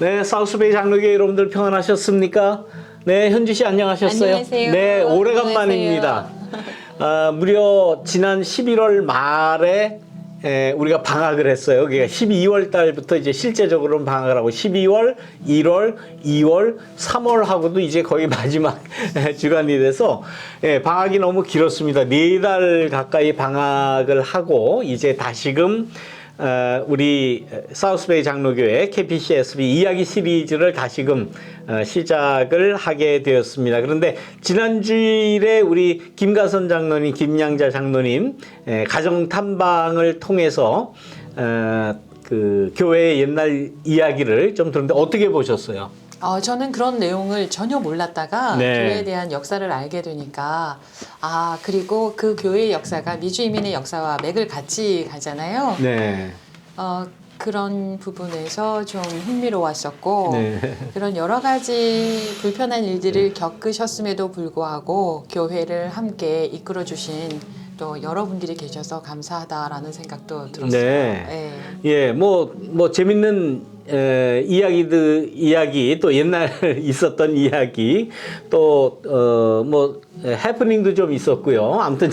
네, 사우스베이 장로교회 여러분들 평안하셨습니까? 네, 현주 씨 안녕하셨어요? 안녕하세요. 네, 오래간만입니다. 무려 지난 11월 말에 우리가 방학을 했어요. 그러니까 12월 달부터 이제 실제적으로는 방학을 하고 12월, 1월, 2월, 3월 하고도 이제 거의 마지막 주간이 돼서 방학이 너무 길었습니다. 4달 가까이 방학을 하고 이제 다시금 우리 사우스베이 장로교회 KPCSB 이야기 시리즈를 다시금 시작을 하게 되었습니다. 그런데 지난주일에 우리 김가선 장로님, 김양자 장로님 가정 탐방을 통해서 그 교회의 옛날 이야기를 좀 들었는데 어떻게 보셨어요? 저는 그런 내용을 전혀 몰랐다가 네. 교회에 대한 역사를 알게 되니까 그리고 그 교회의 역사가 미주 이민의 역사와 맥을 같이 가잖아요. 네. 그런 부분에서 좀 흥미로웠었고 네. 그런 여러 가지 불편한 일들을 겪으셨음에도 불구하고 교회를 함께 이끌어 주신 또 여러분들이 계셔서 감사하다라는 생각도 들었어요. 네. 예, 뭐 재밌는 이야기 또 옛날 있었던 이야기 또 해프닝도 좀 있었고요. 아무튼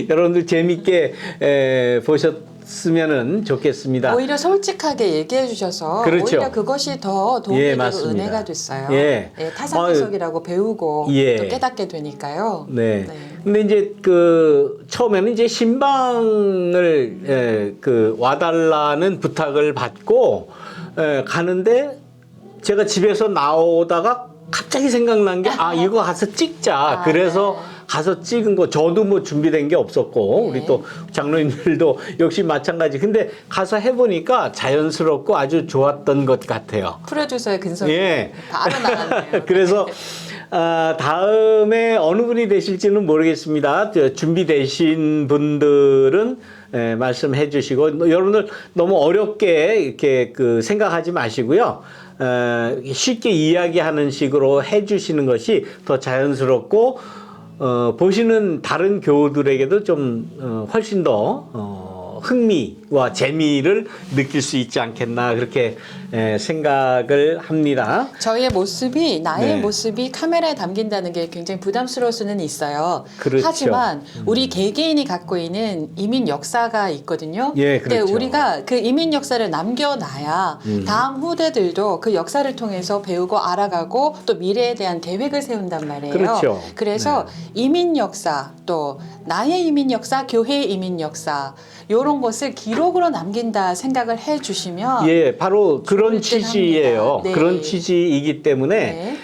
여러분들 재밌게 보셨으면은 좋겠습니다. 오히려 솔직하게 얘기해 주셔서 그렇죠. 오히려 그것이 더 도움이 예, 되고 맞습니다. 은혜가 됐어요. 예. 타산지석이라고 배우고 예. 또 깨닫게 되니까요. 네. 근데 이제 처음에는 이제 신방을 와달라는 부탁을 받고 가는데 제가 집에서 나오다가 갑자기 생각난 게 이거 가서 찍자. 그래서 네. 가서 찍은 거 저도 뭐 준비된 게 없었고 네. 우리 또 장로님들도 역시 마찬가지. 근데 가서 해보니까 자연스럽고 아주 좋았던 것 같아요. 프로듀서의 근성이 예. 바로 나왔네요. 그래서 다음에 어느 분이 되실지는 모르겠습니다. 준비되신 분들은 말씀해 주시고 여러분들 너무 어렵게 이렇게 생각하지 마시고요. 쉽게 이야기하는 식으로 해 주시는 것이 더 자연스럽고 보시는 다른 교우들에게도 좀 훨씬 더 흥미와 재미를 느낄 수 있지 않겠나 그렇게 생각을 합니다. 저희의 모습이 나의 네. 모습이 카메라에 담긴다는 게 굉장히 부담스러울 수는 있어요. 그렇죠. 하지만 우리 개개인이 갖고 있는 이민 역사가 있거든요. 예, 근데 그렇죠. 우리가 그 이민 역사를 남겨놔야 다음 후대들도 그 역사를 통해서 배우고 알아가고 또 미래에 대한 계획을 세운단 말이에요. 그렇죠. 그래서 이민 역사 또 나의 이민 역사, 교회의 이민 역사 이런 것을 기록으로 남긴다 생각을 해주시면 예, 바로 그런 듯 취지예요. 합니다. 네. 그런 취지이기 때문에 네.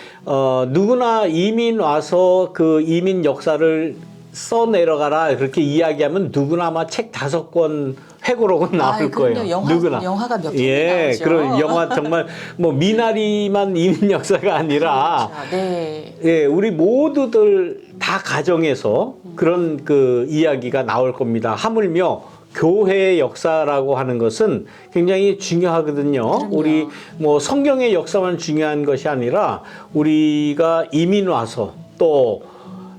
누구나 이민 와서 그 이민 역사를 써 내려가라 그렇게 이야기하면 누구나 아마 책 5권 회고록은 나올 거예요. 영화가 몇 편이 예, 나오죠. 그런 영화 정말 뭐 미나리만 이민 역사가 아니라 그렇죠. 네. 예, 우리 모두들 다 가정에서 그런 이야기가 나올 겁니다. 하물며 교회의 역사라고 하는 것은 굉장히 중요하거든요. 그럼요. 우리 뭐 성경의 역사만 중요한 것이 아니라 우리가 이민 와서 또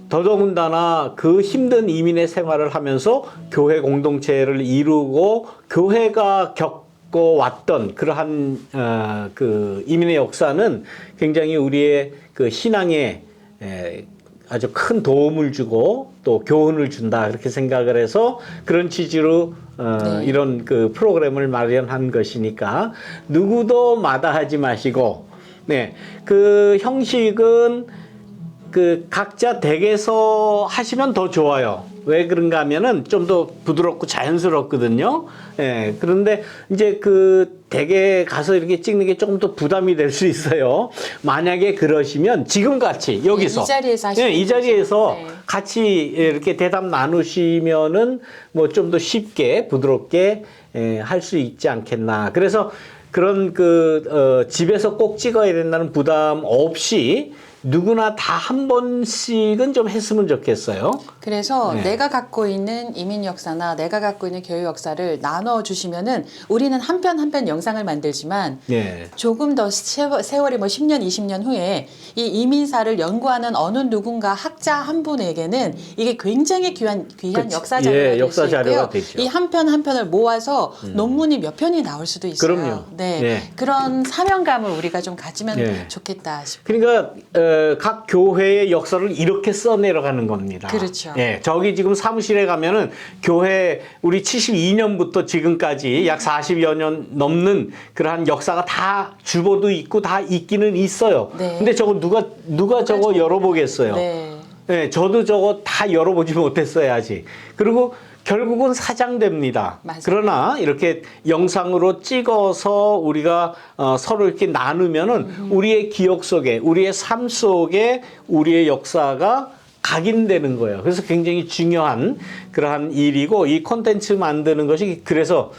더더군다나 그 힘든 이민의 생활을 하면서 교회 공동체를 이루고 교회가 겪어왔던 그러한 이민의 역사는 굉장히 우리의 신앙에 아주 큰 도움을 주고 또 교훈을 준다 그렇게 생각을 해서 그런 취지로 네. 이런 프로그램을 마련한 것이니까 누구도 마다하지 마시고 그 형식은 각자 댁에서 하시면 더 좋아요. 왜 그런가 하면은 좀 더 부드럽고 자연스럽거든요. 예, 그런데 이제 댁에 가서 이렇게 찍는 게 조금 더 부담이 될 수 있어요. 만약에 그러시면 지금 같이 여기서 이 자리에서 하시면 이 자리에서 되죠. 네. 같이 이렇게 대답 나누시면은 뭐 좀 더 쉽게 부드럽게 할 수 있지 않겠나. 그래서 그런 집에서 꼭 찍어야 된다는 부담 없이 누구나 다 한 번씩은 좀 했으면 좋겠어요. 그래서 네. 내가 갖고 있는 이민 역사나 내가 갖고 있는 교회 역사를 나눠 주시면은 우리는 한 편 한 편 영상을 만들지만 네. 조금 더 세월이 뭐 10년, 20년 후에 이 이민사를 연구하는 어느 누군가 학자 한 분에게는 이게 굉장히 귀한 그치. 역사 자료가 예, 될 역사 수 자료가 있고요. 되죠. 이 한 편 한 편을 모아서 논문이 몇 편이 나올 수도 있어요. 그럼요. 네. 네. 그런 사명감을 우리가 좀 가지면 네. 좋겠다 싶어요. 그러니까 각 교회의 역사를 이렇게 써내려가는 겁니다. 그렇죠. 예, 저기 지금 사무실에 가면은 교회 우리 72년부터 지금까지 약 40여 년 넘는 그러한 역사가 다 주보도 있고 다 있기는 있어요. 네. 근데 저거 누가 저거 열어보겠어요. 네. 예, 저도 저거 다 열어보지 못했어요 아직. 그리고 결국은 사장됩니다. 맞아요. 그러나 이렇게 영상으로 찍어서 우리가 서로 이렇게 나누면은 우리의 기억 속에, 우리의 삶 속에 우리의 역사가 각인되는 거예요. 그래서 굉장히 중요한 그러한 일이고 이 콘텐츠 만드는 것이 그래서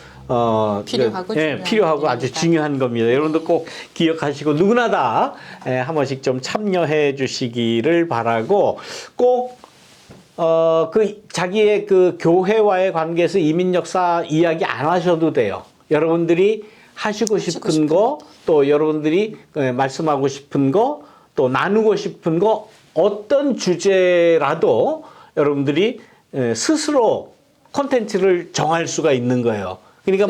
필요하고 중요한 필요하고 아주 일이니까. 중요한 겁니다. 여러분들 꼭 기억하시고 누구나 다 한 번씩 좀 참여해 주시기를 바라고 꼭 자기의 그 교회와의 관계에서 이민 역사 이야기 안 하셔도 돼요. 여러분들이 하시고 싶은 거, 또 여러분들이 말씀하고 싶은 거, 또 나누고 싶은 거, 어떤 주제라도 여러분들이 스스로 콘텐츠를 정할 수가 있는 거예요. 그러니까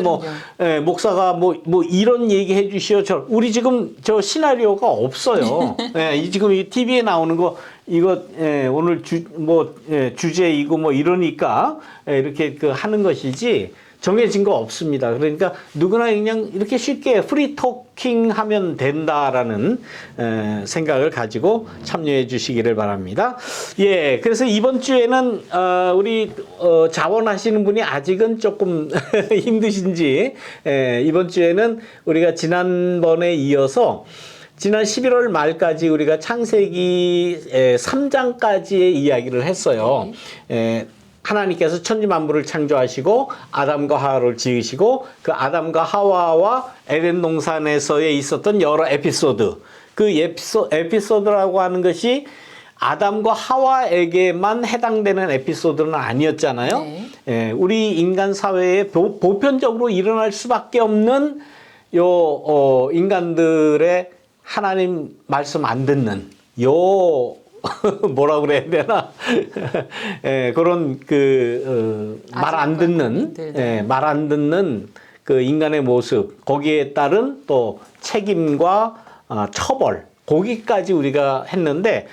목사가 뭐 이런 얘기 해 주시오. 우리 지금 저 시나리오가 없어요. 지금 이 TV에 나오는 거 이거 오늘 주제이고 뭐 이러니까 이렇게 하는 것이지 정해진 거 없습니다. 그러니까 누구나 그냥 이렇게 쉽게 프리 토킹 하면 된다라는 생각을 가지고 참여해 주시기를 바랍니다. 예, 그래서 이번 주에는 우리 자원하시는 분이 아직은 조금 힘드신지 이번 주에는 우리가 지난번에 이어서 지난 11월 말까지 우리가 창세기 3장까지의 이야기를 했어요. 하나님께서 천지만물을 창조하시고 아담과 하와를 지으시고 그 아담과 하와와 에덴 동산에서에 있었던 여러 에피소드, 그 에피소드라고 하는 것이 아담과 하와에게만 해당되는 에피소드는 아니었잖아요. 네. 우리 인간 사회에 보편적으로 일어날 수밖에 없는 인간들의 하나님 말씀 안 듣는 뭐라 그래야 되나? 그런 말 안 듣는, 말 안 듣는 그 인간의 모습, 거기에 따른 또 책임과 처벌, 거기까지 우리가 했는데,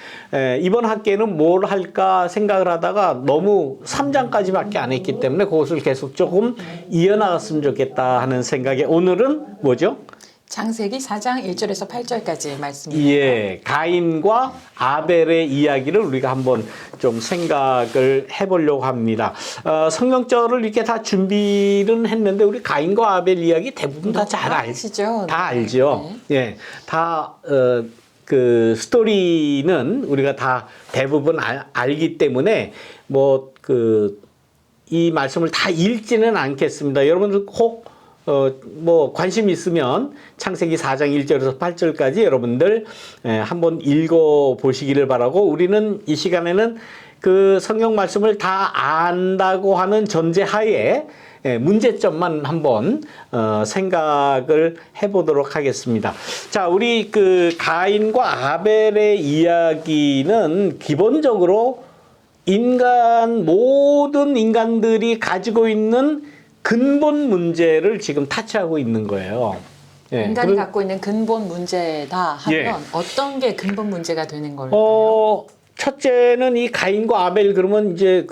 이번 학기에는 뭘 할까 생각을 하다가 너무 3장까지밖에 안 했기 때문에 그것을 계속 조금 이어나갔으면 좋겠다 하는 생각에 오늘은 뭐죠? 창세기 4장 1절에서 8절까지 말씀입니다. 예, 가인과 아벨의 이야기를 우리가 한번 좀 생각을 해보려고 합니다. 성경절을 이렇게 다 준비는 했는데 우리 가인과 아벨 이야기 대부분 다 잘 아시죠? 다 알죠. 네. 예, 다 그 스토리는 우리가 다 대부분 알기 때문에 이 말씀을 다 읽지는 않겠습니다. 여러분들 꼭 관심 있으면 창세기 4장 1절에서 8절까지 여러분들 한번 읽어 보시기를 바라고 우리는 이 시간에는 그 성경 말씀을 다 안다고 하는 전제하에 문제점만 한번 생각을 해보도록 하겠습니다. 자, 우리 그 가인과 아벨의 이야기는 기본적으로 모든 인간들이 가지고 있는 근본 문제를 지금 타치하고 있는 거예요. 인간이 갖고 있는 근본 문제다 하면 어떤 게 근본 문제가 되는 걸까요? 첫째는 이 가인과 아벨 그러면 이제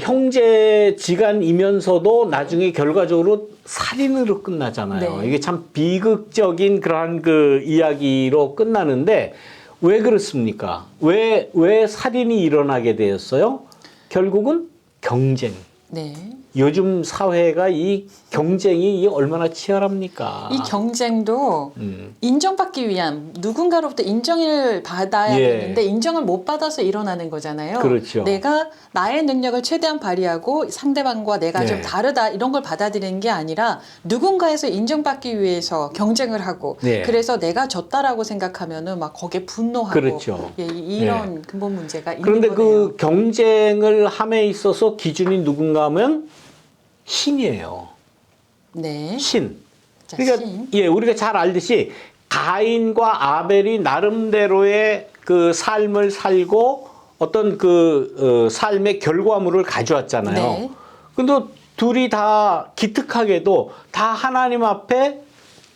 형제지간이면서도 나중에 결과적으로 살인으로 끝나잖아요. 네. 이게 참 비극적인 그러한 그 이야기로 끝나는데 왜 그렇습니까? 왜 살인이 일어나게 되었어요? 결국은 경쟁. 네. 요즘 사회가 이 경쟁이 이 얼마나 치열합니까? 이 경쟁도 인정받기 위한 누군가로부터 인정을 받아야 예. 되는데 인정을 못 받아서 일어나는 거잖아요. 그렇죠. 내가 나의 능력을 최대한 발휘하고 상대방과 내가 네. 좀 다르다 이런 걸 받아들이는 게 아니라 누군가에서 인정받기 위해서 경쟁을 하고 네. 그래서 내가 졌다라고 생각하면은 막 거기에 분노하고 그렇죠. 예, 이런 근본 문제가 있는 그런데 거네요. 그 경쟁을 함에 있어서 기준이 누군가 하면 신이에요. 네. 신. 자, 그러니까 신. 예, 우리가 잘 알듯이 가인과 아벨이 나름대로의 그 삶을 살고 어떤 그 삶의 결과물을 가져왔잖아요. 네. 근데 둘이 다 기특하게도 다 하나님 앞에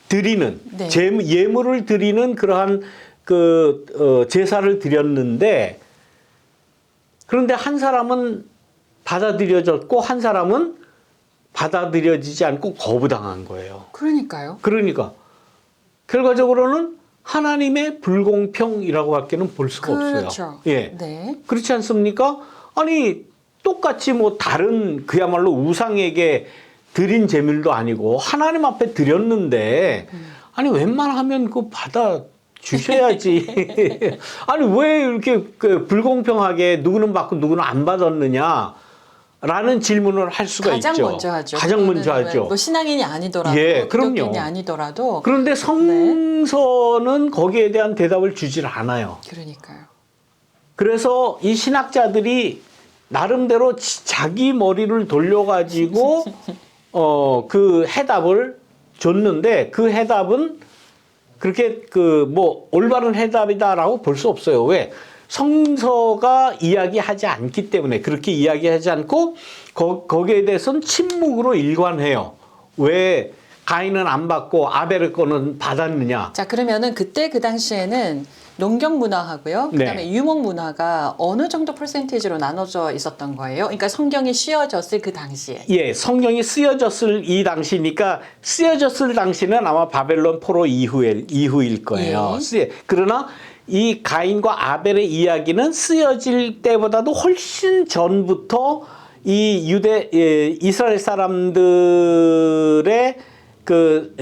드리는 네. 예물을 드리는 그러한 그 제사를 드렸는데 그런데 한 사람은 받아들여졌고 한 사람은 받아들여지지 않고 거부당한 거예요. 그러니까요. 그러니까 결과적으로는 하나님의 불공평이라고 밖에는 볼 수가 그렇죠. 없어요. 예. 네. 그렇지 않습니까? 아니 똑같이 뭐 다른 그야말로 우상에게 드린 제물도 아니고 하나님 앞에 드렸는데 아니 웬만하면 그거 받아 주셔야지. 아니 왜 이렇게 그 불공평하게 누구는 받고 누구는 안 받았느냐? 라는 질문을 할 수가 가장 있죠. 먼저 하죠. 가장 먼저 그거는 하죠. 뭐 신앙인이 아니더라도 예, 그럼요. 기독교인이 아니더라도 그런데 성서는 거기에 대한 대답을 주질 않아요. 그러니까요. 그래서 이 신학자들이 나름대로 자기 머리를 돌려가지고 그 해답을 줬는데 그 해답은 그렇게 그 뭐 올바른 해답이다라고 볼 수 없어요. 왜? 성서가 이야기하지 않기 때문에 그렇게 이야기하지 않고 거기에 대해서는 침묵으로 일관해요. 왜 가인은 안 받고 아벨의 거는 받았느냐? 자, 그러면은 그때 그 당시에는 농경 문화하고요. 그다음에 네. 유목 문화가 어느 정도 퍼센테이지로 나눠져 있었던 거예요? 그러니까 성경이 씌어졌을 그 당시에. 예, 성경이 쓰여졌을 이 당시니까 쓰여졌을 당시는 아마 바벨론 포로 이후일 거예요. 예. 그러나 이 가인과 아벨의 이야기는 쓰여질 때보다도 훨씬 전부터 이 이스라엘 사람들의 그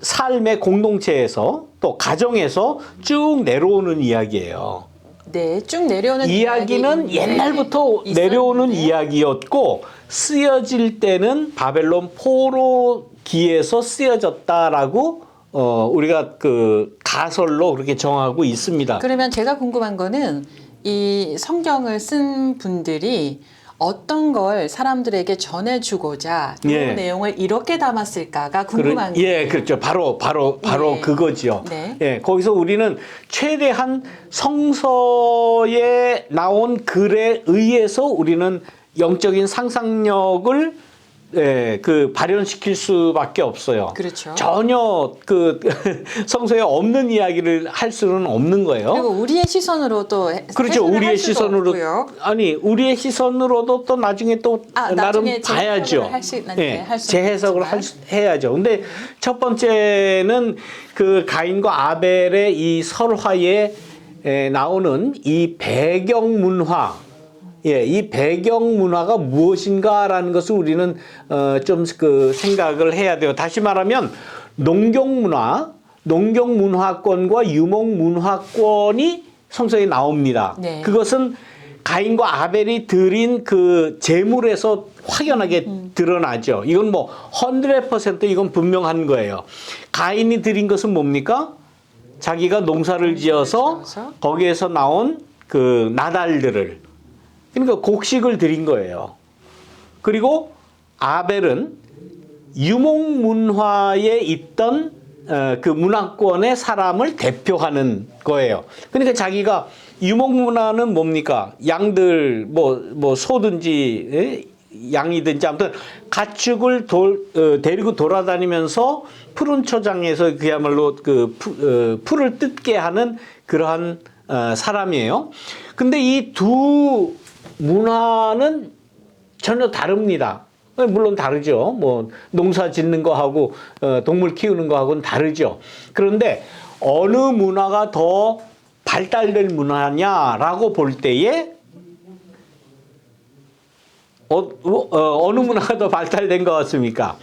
삶의 공동체에서 또 가정에서 쭉 내려오는 이야기예요. 네, 쭉 내려오는 이야기는 이야기. 옛날부터 네. 내려오는 있었는데. 이야기였고 쓰여질 때는 바벨론 포로기에서 쓰여졌다라고 우리가 그 가설로 그렇게 정하고 있습니다. 그러면 제가 궁금한 거는 이 성경을 쓴 분들이 어떤 걸 사람들에게 전해주고자 이 예. 내용을 이렇게 담았을까가 궁금한 거예요. 예, 그렇죠. 바로 예. 그거지요. 네. 예, 거기서 우리는 최대한 성서에 나온 글에 의해서 우리는 영적인 상상력을 그 발현시킬 수밖에 없어요. 그렇죠. 전혀 그 성서에 없는 이야기를 할 수는 없는 거예요. 그리고 우리의 시선으로 또 그렇죠. 해석을 우리의 할 수도 시선으로 없고요. 아니 우리의 시선으로도 또 나중에 또 나름 나중에 봐야죠. 할 수는 재해석을 있지만. 해야죠. 근데 첫 번째는 그 가인과 아벨의 이 설화에 나오는 이 배경 문화. 예, 이 배경 문화가 무엇인가라는 것을 우리는 좀 그 생각을 해야 돼요. 다시 말하면 농경 문화권과 유목 문화권이 성서에 나옵니다. 네. 그것은 가인과 아벨이 드린 그 제물에서 확연하게 드러나죠. 이건 뭐 100% 이건 분명한 거예요. 가인이 드린 것은 뭡니까? 자기가 농사를 지어서 거기에서 나온 그 나달들을 그러니까 곡식을 드린 거예요. 그리고 아벨은 유목 문화에 있던 그 문화권의 사람을 대표하는 거예요. 그러니까 자기가 유목 문화는 뭡니까? 양들 뭐 소든지 양이든지 아무튼 가축을 데리고 돌아다니면서 푸른 초장에서 그야말로 그 풀을 뜯게 하는 그러한 사람이에요. 근데 이 두 문화는 전혀 다릅니다. 물론 다르죠. 뭐 농사 짓는 거하고 동물 키우는 거하고는 다르죠. 그런데 어느 문화가 더 발달된 문화냐라고 볼 때에 어느 문화가 더 발달된 것 같습니까?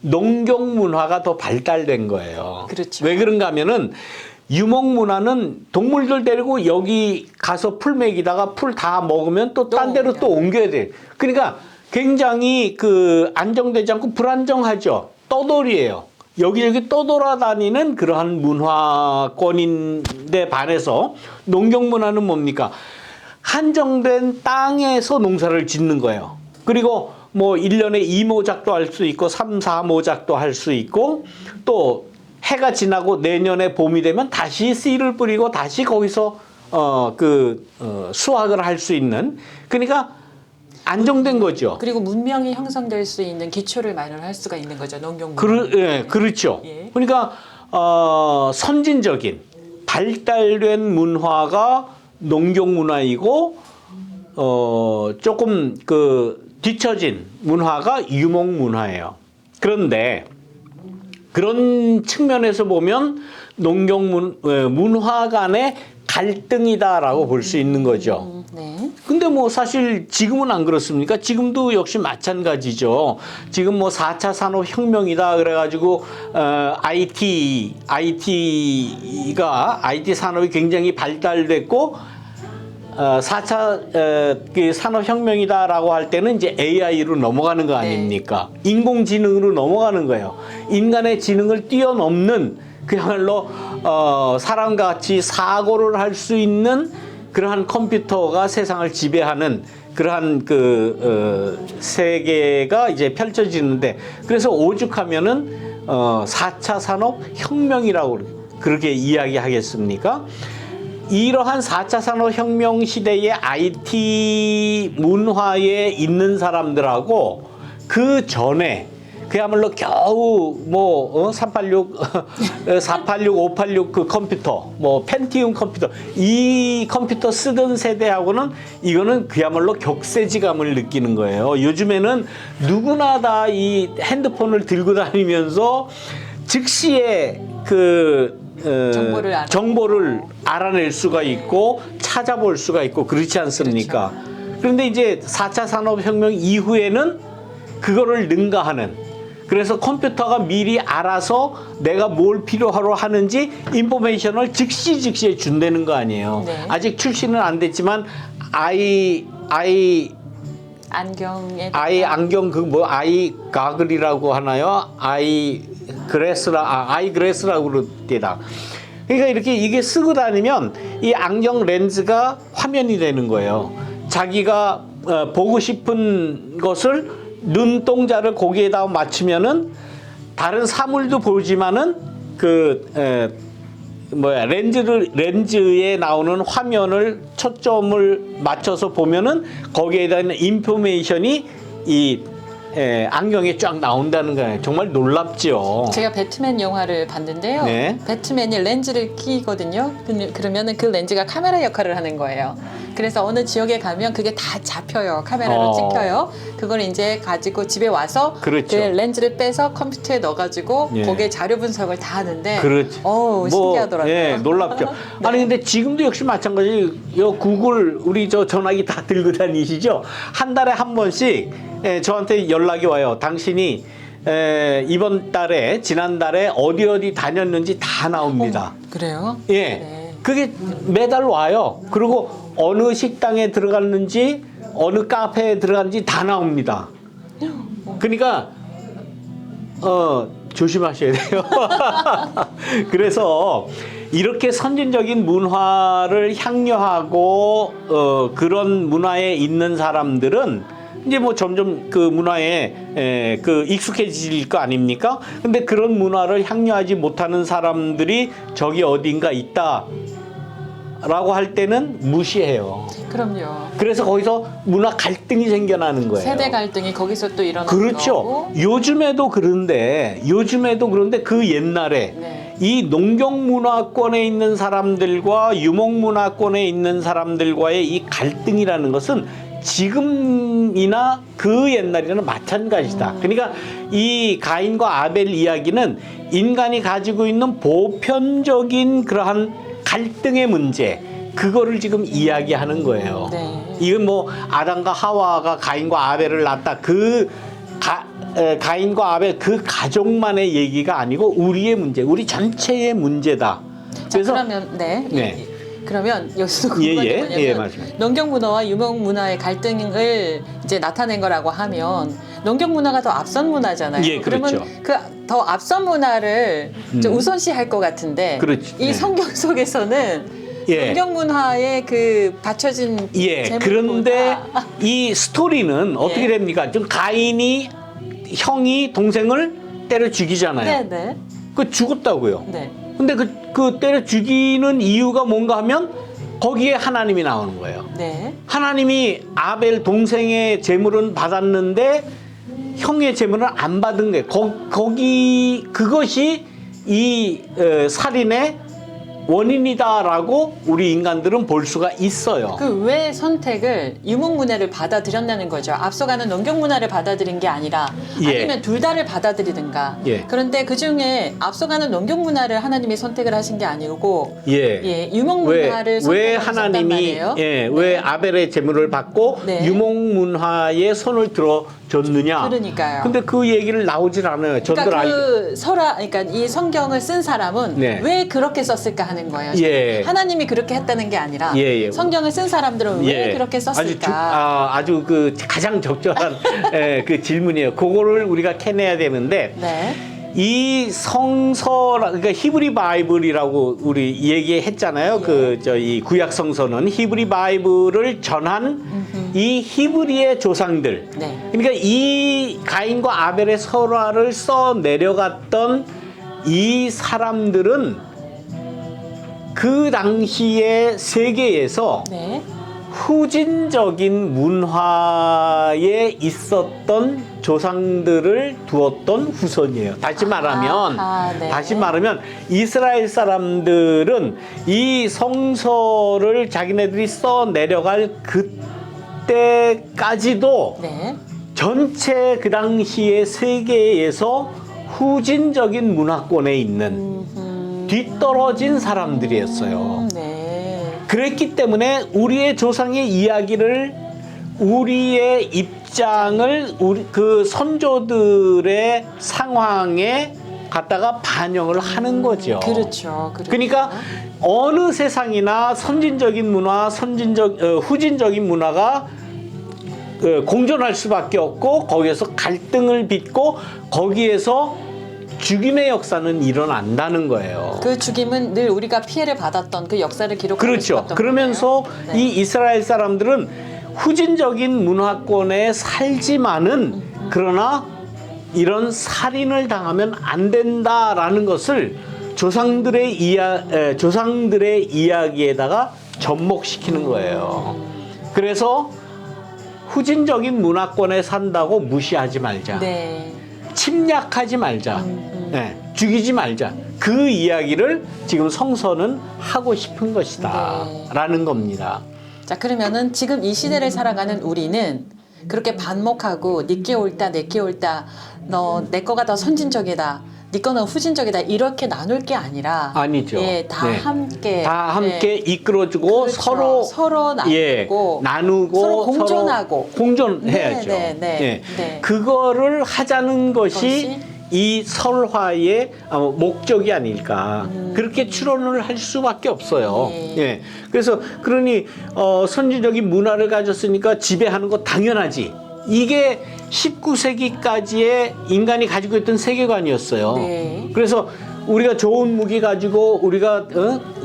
농경 문화가 더 발달된 거예요. 그렇죠. 왜 그런가 하면은 유목 문화는 동물들 데리고 여기 가서 풀 먹이다가 풀 다 먹으면 또 딴 데로 또 옮겨야 돼. 그러니까 굉장히 그 안정되지 않고 불안정하죠. 떠돌이에요. 여기저기 떠돌아다니는 그러한 문화권인데 반해서 농경 문화는 뭡니까? 한정된 땅에서 농사를 짓는 거예요. 그리고 뭐 1년에 2모작도 할 수 있고 3, 4모작도 할 수 있고 또 해가 지나고 내년에 봄이 되면 다시 씨를 뿌리고 다시 거기서 수확을 할 수 있는, 그러니까 안정된 거죠. 그리고 문명이 형성될 수 있는 기초를 마련할 수가 있는 거죠. 농경. 예, 그렇죠. 예. 그러니까 선진적인 발달된 문화가 농경 문화이고 조금 그 뒤처진 문화가 유목 문화예요. 그런데 그런 측면에서 보면 농경 문화 간의 갈등이다라고 볼 수 있는 거죠. 네. 근데 뭐 사실 지금은 안 그렇습니까? 지금도 역시 마찬가지죠. 지금 뭐 4차 산업혁명이다 그래가지고 IT 산업이 굉장히 발달됐고 4차 산업혁명이다라고 할 때는 이제 AI로 넘어가는 거 아닙니까? 네. 인공지능으로 넘어가는 거예요. 인간의 지능을 뛰어넘는 그야말로 사람과 같이 사고를 할 수 있는 그러한 컴퓨터가 세상을 지배하는 그러한 세계가 이제 펼쳐지는데, 그래서 오죽하면은 4차 산업혁명이라고 그렇게 이야기하겠습니까? 이러한 4차 산업혁명 시대의 IT 문화에 있는 사람들하고 그 전에 그야말로 겨우 386, 486, 586 그 컴퓨터, 펜티움 컴퓨터, 이 컴퓨터 쓰던 세대하고는 이거는 그야말로 격세지감을 느끼는 거예요. 요즘에는 누구나 다 이 핸드폰을 들고 다니면서 즉시에 정보를 알아낼 수가 있고 찾아볼 수가 있고 그렇지 않습니까? 그렇죠. 그런데 이제 4차 산업혁명 이후에는 그거를 능가하는, 그래서 컴퓨터가 미리 알아서 내가 뭘 필요하러 하는지 인포메이션을 즉시에 준다는 거 아니에요. 네. 아직 출시는 안 됐지만 안경 아이 가글이라고 하나요? 아이 그레스라고 그럽니다. 그러니까 이렇게 이게 쓰고 다니면 이 안경 렌즈가 화면이 되는 거예요. 자기가 보고 싶은 것을 눈동자를 거기에다 맞추면은 다른 사물도 보지만은 렌즈에 나오는 화면을 초점을 맞춰서 보면은 거기에 대한 인포메이션이 이 안경에 쫙 나온다는 거예요. 정말 놀랍죠. 제가 배트맨 영화를 봤는데요. 네. 배트맨이 렌즈를 끼거든요. 그러면은 그 렌즈가 카메라 역할을 하는 거예요. 그래서 어느 지역에 가면 그게 다 잡혀요. 카메라로 찍혀요. 그걸 이제 가지고 집에 와서 그렇죠. 그 렌즈를 빼서 컴퓨터에 넣어가지고 예. 거기에 자료 분석을 다 하는데 그렇죠. 신기하더라고요. 예, 놀랍죠. 네. 아니 근데 지금도 역시 마찬가지. 구글 우리 전화기 다 들고 다니시죠? 한 달에 한 번씩 저한테 연락이 와요. 당신이 이번 달에 지난달에 어디 다녔는지 다 나옵니다. 그래요? 예. 네. 그게 매달 와요. 그리고 어느 식당에 들어갔는지 어느 카페에 들어갔는지 다 나옵니다. 그러니까 조심하셔야 돼요. 그래서 이렇게 선진적인 문화를 향유하고 그런 문화에 있는 사람들은 이제 뭐 점점 그 문화에 익숙해질 거 아닙니까? 근데 그런 문화를 향유하지 못하는 사람들이 저기 어딘가 있다 라고 할 때는 무시해요. 그럼요. 그래서 거기서 문화 갈등이 생겨나는 거예요. 세대 갈등이 거기서 또 일어나는 그렇죠. 거고. 요즘에도 그런데 그 옛날에 네. 이 농경 문화권에 있는 사람들과 유목 문화권에 있는 사람들과의 이 갈등이라는 것은 지금이나 그 옛날이나 마찬가지다. 그러니까 이 가인과 아벨 이야기는 인간이 가지고 있는 보편적인 그러한 갈등의 문제, 그거를 지금 이야기하는 거예요. 네. 이건 뭐 아담과 하와가 가인과 아벨을 낳았다. 가인과 아벨 그 가족만의 얘기가 아니고 우리의 문제, 우리 전체의 문제다. 자, 그러면 네. 그러면 여기서 궁금한 게 뭐냐면 맞습니다. 농경 문화와 유목 문화의 갈등을 이제 나타낸 거라고 하면 농경 문화가 더 앞선 문화잖아요. 예, 그렇죠. 그러면 그 더 앞선 문화를 좀 우선시할 것 같은데 그렇죠. 이 네. 성경 속에서는 농경 문화에 그 받쳐진 그런데 제목보다 이 스토리는 어떻게 됩니까? 좀 가인이 형이 동생을 때려 죽이잖아요. 네네. 그 죽었다고요. 네. 근데 그 때려 죽이는 이유가 뭔가 하면 거기에 하나님이 나오는 거예요. 네. 하나님이 아벨 동생의 재물은 받았는데 형의 재물은 안 받은 거예요. 그것이 이 살인의 원인이다라고 우리 인간들은 볼 수가 있어요. 그 왜 선택을 유목 문화를 받아들였냐는 거죠. 앞서가는 농경 문화를 받아들인 게 아니라 아니면 둘 다를 받아들이든가. 그런데 그 중에 앞서가는 농경 문화를 하나님이 선택을 하신 게 아니고 유목 문화를 왜 선택하셨단 하나님이 말이에요. 왜 아벨의 재물을 받고 유목 문화에 손을 들어 줬느냐? 그러니까요. 근데 그 얘기를 나오질 않아요. 그러니까 그러니까 이 성경을 쓴 사람은 왜 그렇게 썼을까 하는 거예요. 하나님이 그렇게 했다는 게 아니라 성경을 쓴 사람들은 왜 그렇게 썼을까? 아주 그 가장 적절한 그 질문이에요. 그거를 우리가 캐내야 되는데 이 성서 그러니까 히브리 바이블이라고 우리 얘기했잖아요. 이 구약 성서는 히브리 바이블을 전한 이 히브리의 조상들. 그러니까 이 가인과 아벨의 설화를 써 내려갔던 이 사람들은 그 당시의 세계에서 후진적인 문화에 있었던 조상들을 두었던 후손이에요. 다시 말하면 이스라엘 사람들은 이 성서를 자기네들이 써 내려갈 그때까지도 전체 그 당시의 세계에서 후진적인 문화권에 있는 뒤떨어진 사람들이었어요. 그랬기 때문에 우리의 조상의 이야기를 우리의 입장을 그 선조들의 상황에 갖다가 반영을 하는 거죠. 그렇죠. 그러니까 어느 세상이나 선진적인 문화, 후진적인 문화가 공존할 수밖에 없고 거기에서 갈등을 빚고 거기에서 죽임의 역사는 일어난다는 거예요. 그 죽임은 늘 우리가 피해를 받았던 그 역사를 기록하고 그렇죠. 그러면서 이 이스라엘 사람들은 후진적인 문화권에 살지만은 그러나 이런 살인을 당하면 안 된다라는 것을 조상들의 이야기에다가 접목시키는 거예요. 그래서 후진적인 문화권에 산다고 무시하지 말자. 침략하지 말자. 죽이지 말자. 그 이야기를 지금 성서는 하고 싶은 것이다. 라는 겁니다. 자, 그러면은 지금 이 시대를 살아가는 우리는 그렇게 반목하고 니께 옳다, 내께 옳다, 너 내 거가 더 선진적이다, 네 거는 후진적이다 이렇게 나눌 게 아니라 아니죠. 다 함께 이끌어주고 서로 나누고 서로 공존하고 공존해야죠. 그거를 하자는 것이 이 설화의 목적이 아닐까. 그렇게 추론을 할 수밖에 없어요. 그래서 그러니 선진적인 문화를 가졌으니까 지배하는 거 당연하지. 이게 19세기까지의 인간이 가지고 있던 세계관이었어요. 그래서 우리가 좋은 무기 가지고 우리가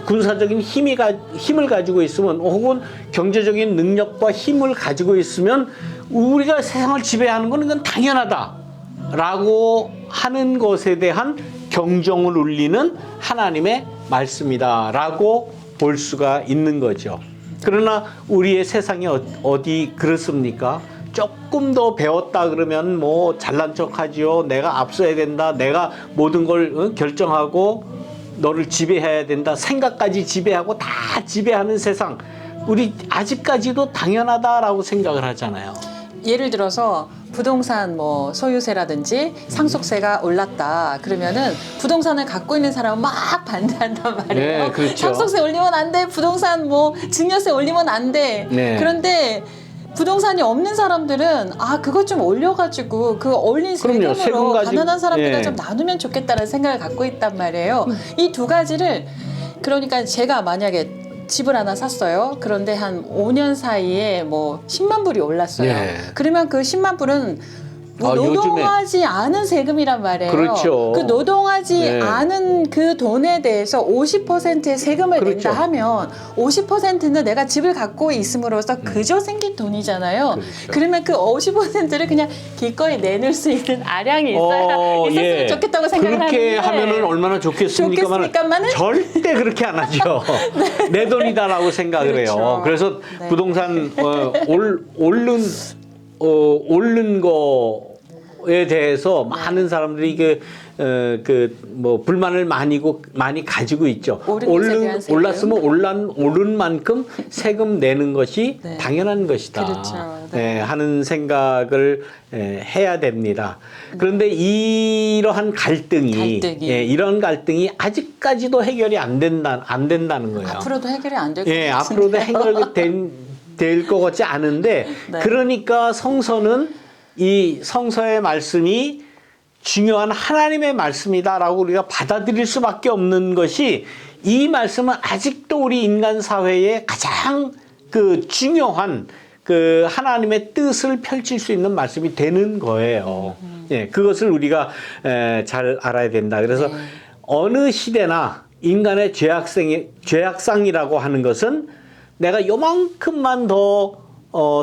군사적인 힘을 가지고 있으면 혹은 경제적인 능력과 힘을 가지고 있으면 우리가 세상을 지배하는 건 이건 당연하다라고 하는 것에 대한 경종을 울리는 하나님의 말씀이다라고 볼 수가 있는 거죠. 그러나 우리의 세상이 어디 그렇습니까? 조금 더 배웠다 그러면 뭐 잘난 척하지요. 내가 앞서야 된다. 내가 모든 걸 결정하고 너를 지배해야 된다. 생각까지 지배하고 다 지배하는 세상. 우리 아직까지도 당연하다라고 생각을 하잖아요. 예를 들어서 부동산 뭐 소유세라든지 상속세가 올랐다 그러면은 부동산을 갖고 있는 사람은 막 반대한단 말이에요. 네, 그렇죠. 상속세 올리면 안 돼. 부동산 뭐 증여세 올리면 안 돼. 네. 그런데 부동산이 없는 사람들은 그것 좀 올려가지고 그 올린 그럼요. 세금 세금으로 가지고, 가난한 사람들과 예. 좀 나누면 좋겠다는 생각을 갖고 있단 말이에요. 이 두 가지를 그러니까 제가 만약에 집을 하나 샀어요. 그런데 한 5년 사이에 뭐 10만 불이 올랐어요. 예. 그러면 그 10만 불은 뭐 요즘에- 노동하지 않은 세금이란 말이에요. 그렇죠. 그 노동하지 네. 않은 그 돈에 대해서 50%의 세금을 그렇죠. 낸다 하면 50%는 내가 집을 갖고 있음으로써 그저 생긴 돈이잖아요. 그렇죠. 그러면 그 50%를 그냥 기꺼이 내놓을 수 있는 아량이 있었으면 예. 좋겠다고 생각을 그렇게 하는데 하면은 얼마나 좋겠습니까만 좋겠습니까마는? 절대 그렇게 안 하죠. 내 돈이다라고 생각을 해요. 그렇죠. 그래서 네. 부동산 오른 거에 대해서 많은 사람들이 뭐 불만을 많이 가지고 있죠. 오른 것에 대한 세금. 올랐으면 오른 만큼 세금 내는 것이 네. 당연한 것이다. 그렇죠. 네, 하는 생각을 해야 됩니다. 그런데 이러한 갈등이 이런 갈등이 아직까지도 해결이 안 된다는 거예요. 앞으로도 해결이 안 될 것 같은데요. 앞으로도 해결될 것 같지 않은데 네. 그러니까 성서는 이 성서의 말씀이 중요한 하나님의 말씀이다라고 우리가 받아들일 수밖에 없는 것이 이 말씀은 아직도 우리 인간 사회에 가장 중요한 하나님의 뜻을 펼칠 수 있는 말씀이 되는 거예요. 예, 그것을 우리가 잘 알아야 된다. 그래서 어느 시대나 인간의 죄악상이라고 하는 것은 내가 요만큼만 더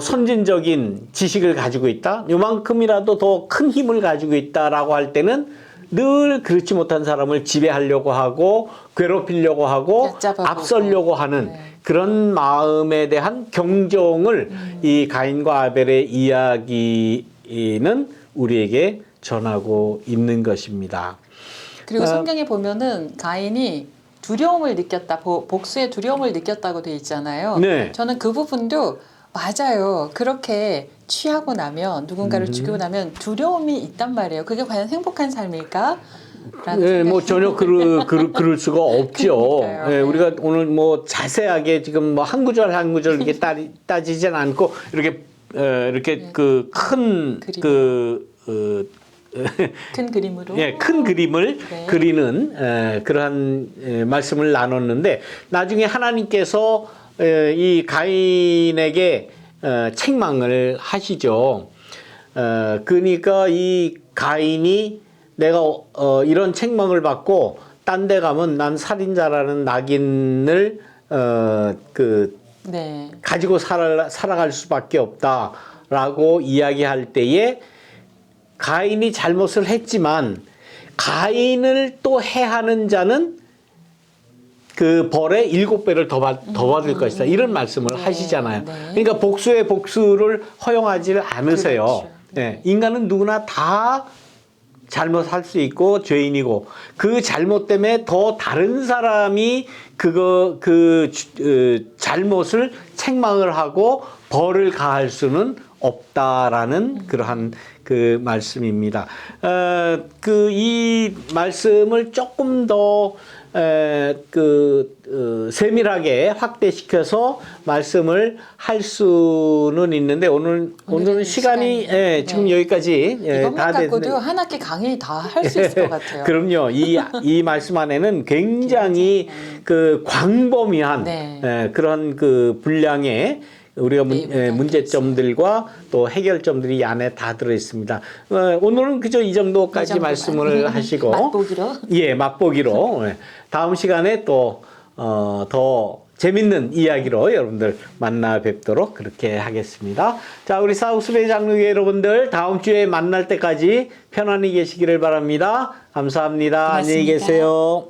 선진적인 지식을 가지고 있다. 요만큼이라도 더 큰 힘을 가지고 있다라고 할 때는 늘 그렇지 못한 사람을 지배하려고 하고 괴롭히려고 하고 얕잡아보고. 앞서려고 하는 그런 마음에 대한 경종을 이 가인과 아벨의 이야기는 우리에게 전하고 있는 것입니다. 그리고 성경에 보면은 가인이 두려움을 느꼈다, 복수의 두려움을 느꼈다고 돼 있잖아요. 네. 저는 그 부분도 맞아요. 그렇게 취하고 나면 누군가를 죽이고 나면 두려움이 있단 말이에요. 그게 과연 행복한 삶일까? 네, 뭐 전혀 그럴 수가 없죠. 그러니까요. 네, 우리가 오늘 뭐 자세하게 지금 뭐 한 구절 한 구절 이렇게 따지진 않고 이렇게 큰 큰 그림으로. 예, 큰 그림을 네. 그리는 그러한 말씀을 나눴는데 나중에 하나님께서 이 가인에게 책망을 하시죠. 그러니까 이 가인이 내가 이런 책망을 받고 딴 데 가면 난 살인자라는 낙인을 네. 가지고 살아갈 수밖에 없다라고 이야기할 때에 가인이 잘못을 했지만 가인을 또 해하는 자는 그 벌의 7배를 더 받을 것이다. 이런 말씀을 하시잖아요. 네. 그러니까 복수의 복수를 허용하지 않으세요. 그렇죠. 네. 인간은 누구나 다 잘못할 수 있고 죄인이고 그 잘못 때문에 더 다른 사람이 잘못을 책망을 하고 벌을 가할 수는 없다라는 그러한 말씀입니다. 이 말씀을 조금 더 세밀하게 확대시켜서 말씀을 할 수는 있는데 오늘은 시간이 지금 여기까지 이것만 다 갖고도 됐는데 한 학기 강의 다 할 수 있을 것 같아요. 그럼요. 이 말씀 안에는 굉장히 광범위한 네. 그런 분량의 우리가 문제점들과 또 해결점들이 이 안에 다 들어 있습니다. 오늘은 그저 이 정도까지 말씀을 하시고 맛보기로. 예, 맛보기로 다음 시간에 또 더 재밌는 이야기로 여러분들 만나 뵙도록 그렇게 하겠습니다. 자, 우리 사우스베이 장로교 여러분들 다음 주에 만날 때까지 편안히 계시기를 바랍니다. 감사합니다. 고맙습니다. 안녕히 계세요.